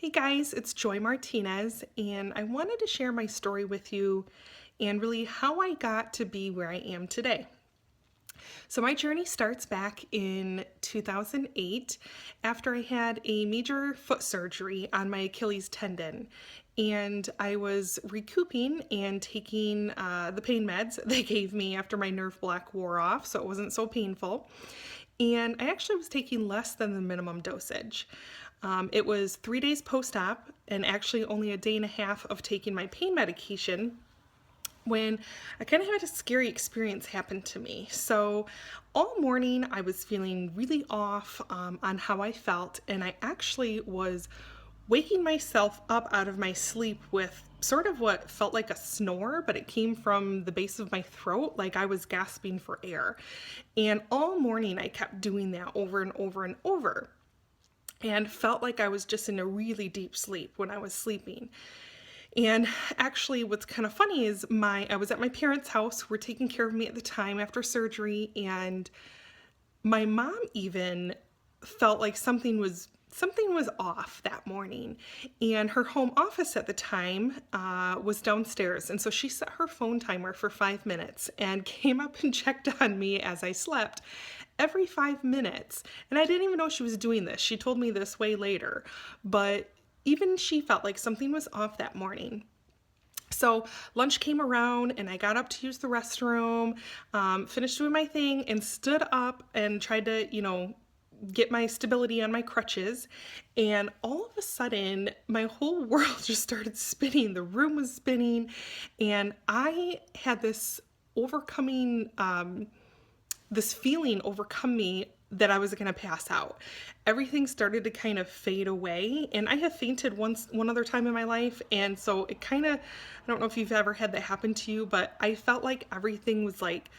Hey guys, it's Joy Martinez, and I wanted to share my story with you and really how I got to be where I am today. So, my journey starts back in 2008 after I had a major foot surgery on my Achilles tendon. And I was recouping and taking the pain meds they gave me after my nerve block wore off, so it wasn't so painful. And I actually was taking less than the minimum dosage. It was 3 days post op, and actually only a day and a half of taking my pain medication when I kind of had a scary experience happen to me. So, all morning I was feeling really off on how I felt, and I actually was waking myself up out of my sleep with sort of what felt like a snore, but it came from the base of my throat, like I was gasping for air. And all morning I kept doing that over and over and over, and felt like I was just in a really deep sleep when I was sleeping. And actually, what's kind of funny is I was at my parents' house who were taking care of me at the time after surgery, and my mom even felt like something was off that morning. And her home office at the time was downstairs, and so she set her phone timer for 5 minutes and came up and checked on me as I slept every 5 minutes. And I didn't even know she was doing this. She told me this way later, but even she felt like something was off that morning. So lunch came around and I got up to use the restroom, finished doing my thing, and stood up and tried to, get my stability on my crutches. And all of a sudden, my whole world just started spinning. The room was spinning, and I had this feeling overcome me that I was going to pass out. Everything started to kind of fade away, and I have fainted one other time in my life, and so it kind of, I don't know if you've ever had that happen to you, but I felt like everything was like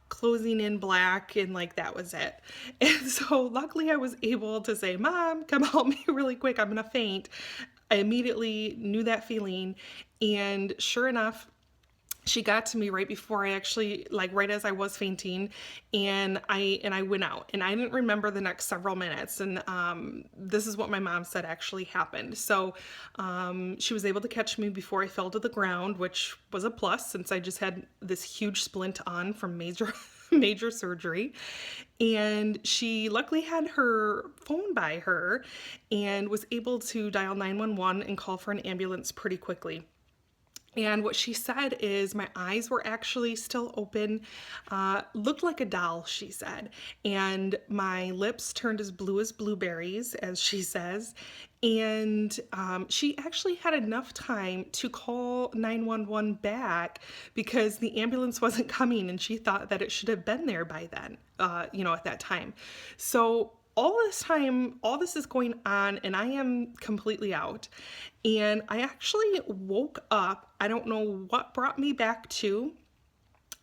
closing in black, and like that was it. And so luckily I was able to say, "Mom, come help me really quick, I'm gonna faint." I immediately knew that feeling, and sure enough, she got to me right before I actually, like right as I was fainting, and I went out, and I didn't remember the next several minutes. And this is what my mom said actually happened. So she was able to catch me before I fell to the ground, which was a plus since I just had this huge splint on from major surgery. And she luckily had her phone by her and was able to dial 911 and call for an ambulance pretty quickly. And what she said is my eyes were actually still open, looked like a doll, she said. And my lips turned as blue as blueberries, as she says. And she actually had enough time to call 911 back because the ambulance wasn't coming, and she thought that it should have been there by then, at that time. So all this is going on, and I am completely out. And I actually woke up. I don't know what brought me back to,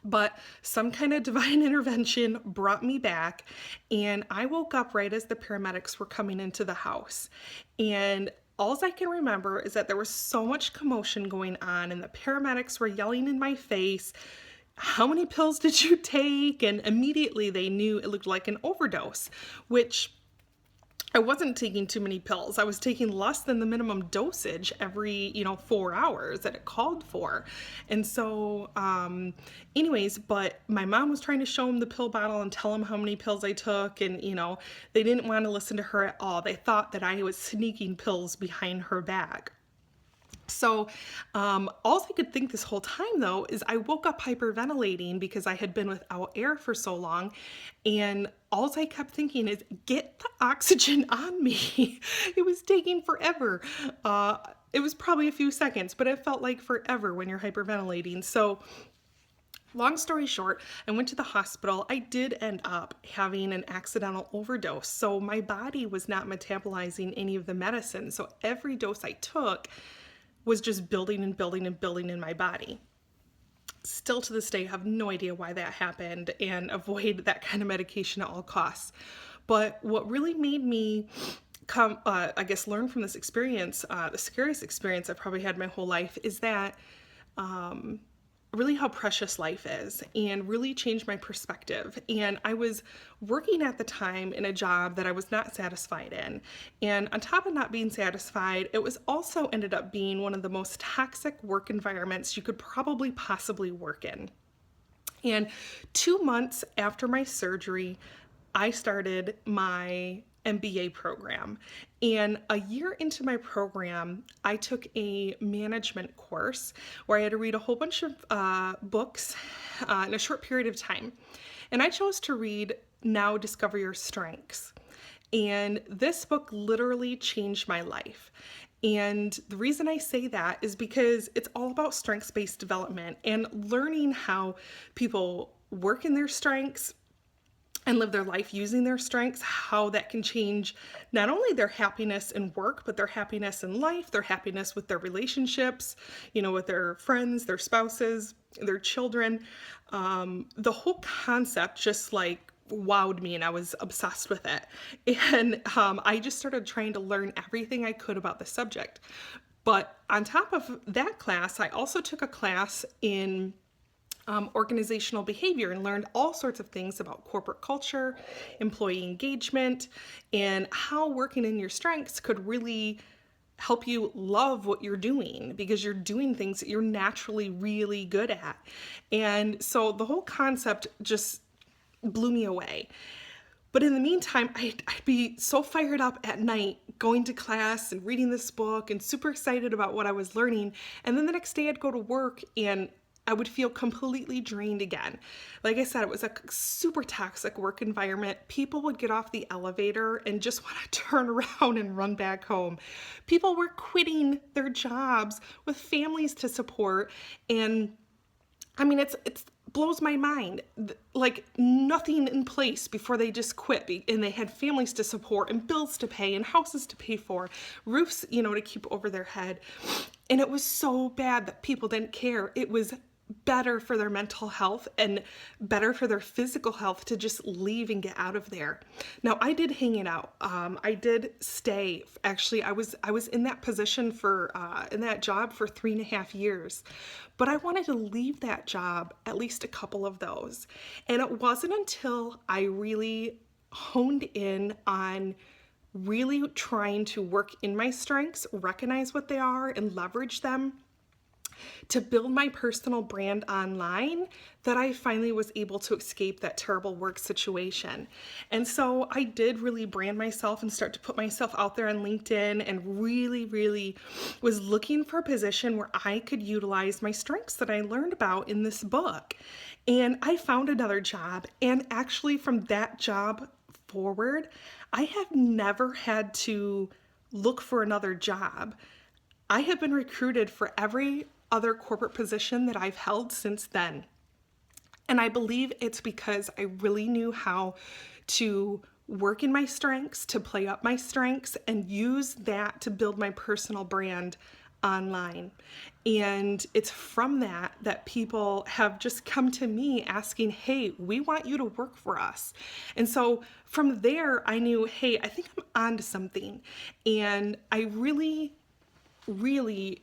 but some kind of divine intervention brought me back. And I woke up right as the paramedics were coming into the house. And all I can remember is that there was so much commotion going on, and the paramedics were yelling in my face, "How many pills did you take?" And immediately they knew it looked like an overdose, which I wasn't taking too many pills. I was taking less than the minimum dosage every, 4 hours that it called for. And so, anyways, but my mom was trying to show him the pill bottle and tell him how many pills I took. And, they didn't want to listen to her at all. They thought that I was sneaking pills behind her back. So, all I could think this whole time, though, is I woke up hyperventilating because I had been without air for so long. And all I kept thinking is, get the oxygen on me. It was taking forever. It was probably a few seconds, but it felt like forever when you're hyperventilating. So, long story short, I went to the hospital. I did end up having an accidental overdose. So, my body was not metabolizing any of the medicine. So, every dose I took was just building and building and building in my body. Still to this day, I have no idea why that happened, and avoid that kind of medication at all costs. But what really made me learn from this experience, the scariest experience I've probably had my whole life, is that really how precious life is and really changed my perspective. And I was working at the time in a job that I was not satisfied in. And on top of not being satisfied, it was also ended up being one of the most toxic work environments you could probably possibly work in. And 2 months after my surgery, I started my MBA program. And a year into my program, I took a management course where I had to read a whole bunch of books in a short period of time. And I chose to read Now Discover Your Strengths. And this book literally changed my life. And the reason I say that is because it's all about strengths-based development and learning how people work in their strengths and live their life using their strengths, how that can change not only their happiness in work, but their happiness in life, their happiness with their relationships, with their friends, their spouses, their children. The whole concept just like wowed me and I was obsessed with it. And I just started trying to learn everything I could about the subject. But on top of that class, I also took a class in organizational behavior and learned all sorts of things about corporate culture, employee engagement, and how working in your strengths could really help you love what you're doing because you're doing things that you're naturally really good at. And so the whole concept just blew me away. But in the meantime, I'd be so fired up at night going to class and reading this book and super excited about what I was learning. And then the next day I'd go to work and I would feel completely drained again. Like I said, it was a super toxic work environment. People would get off the elevator and just want to turn around and run back home. People were quitting their jobs with families to support. And I mean, it's blows my mind. Like nothing in place before they just quit. And they had families to support and bills to pay and houses to pay for, roofs, to keep over their head. And it was so bad that people didn't care. It was better for their mental health and better for their physical health to just leave and get out of there. Now, I did hang it out. I did stay. Actually, I was in that position in that job for 3.5 years, but I wanted to leave that job, at least a couple of those. And it wasn't until I really honed in on really trying to work in my strengths, recognize what they are, and leverage them to build my personal brand online that I finally was able to escape that terrible work situation. And so I did really brand myself and start to put myself out there on LinkedIn and really, really was looking for a position where I could utilize my strengths that I learned about in this book. And I found another job, and actually from that job forward, I have never had to look for another job. I have been recruited for every other corporate position that I've held since then. And I believe it's because I really knew how to work in my strengths, to play up my strengths, and use that to build my personal brand online. And it's from that people have just come to me asking, hey, we want you to work for us. And so from there, I knew, hey, I think I'm onto something. And I really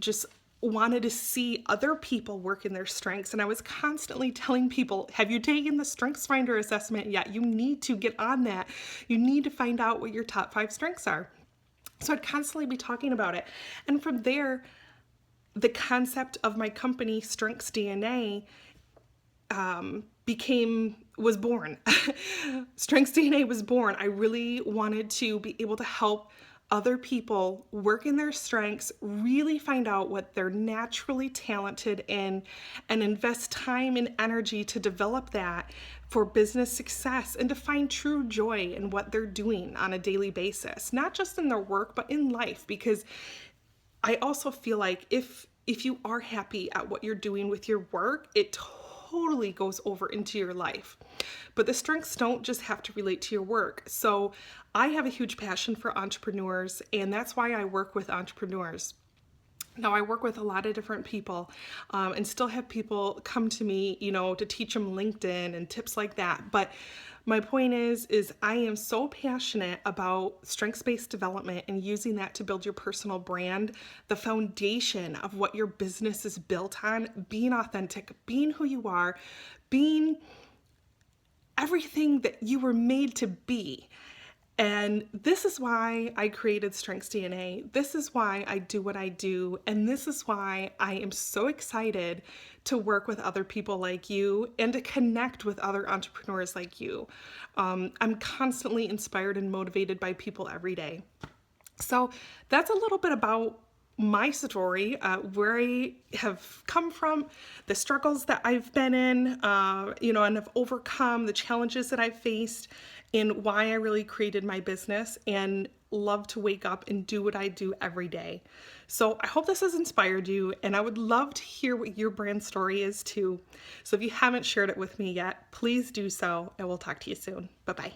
just wanted to see other people work in their strengths. And I was constantly telling people, have you taken the StrengthsFinder assessment yet? You need to get on that. You need to find out what your top 5 strengths are. So I'd constantly be talking about it. And from there, the concept of my company, StrengthsDNA, was born. StrengthsDNA was born. I really wanted to be able to help other people work in their strengths, really find out what they're naturally talented in, and invest time and energy to develop that for business success and to find true joy in what they're doing on a daily basis, not just in their work, but in life. Because I also feel like if you are happy at what you're doing with your work, it totally goes over into your life. But the strengths don't just have to relate to your work. So I have a huge passion for entrepreneurs, and that's why I work with entrepreneurs. Now, I work with a lot of different people and still have people come to me, to teach them LinkedIn and tips like that. But My point is I am so passionate about strengths-based development and using that to build your personal brand, the foundation of what your business is built on, being authentic, being who you are, being everything that you were made to be. And this is why I created StrengthsDNA. This is why I do what I do. And this is why I am so excited to work with other people like you and to connect with other entrepreneurs like you. I'm constantly inspired and motivated by people every day. So that's a little bit about my story, where I have come from, the struggles that I've been in, and have overcome the challenges that I've faced, and why I really created my business and love to wake up and do what I do every day. So I hope this has inspired you, and I would love to hear what your brand story is too. So if you haven't shared it with me yet, please do so, and we'll talk to you soon. Bye-bye.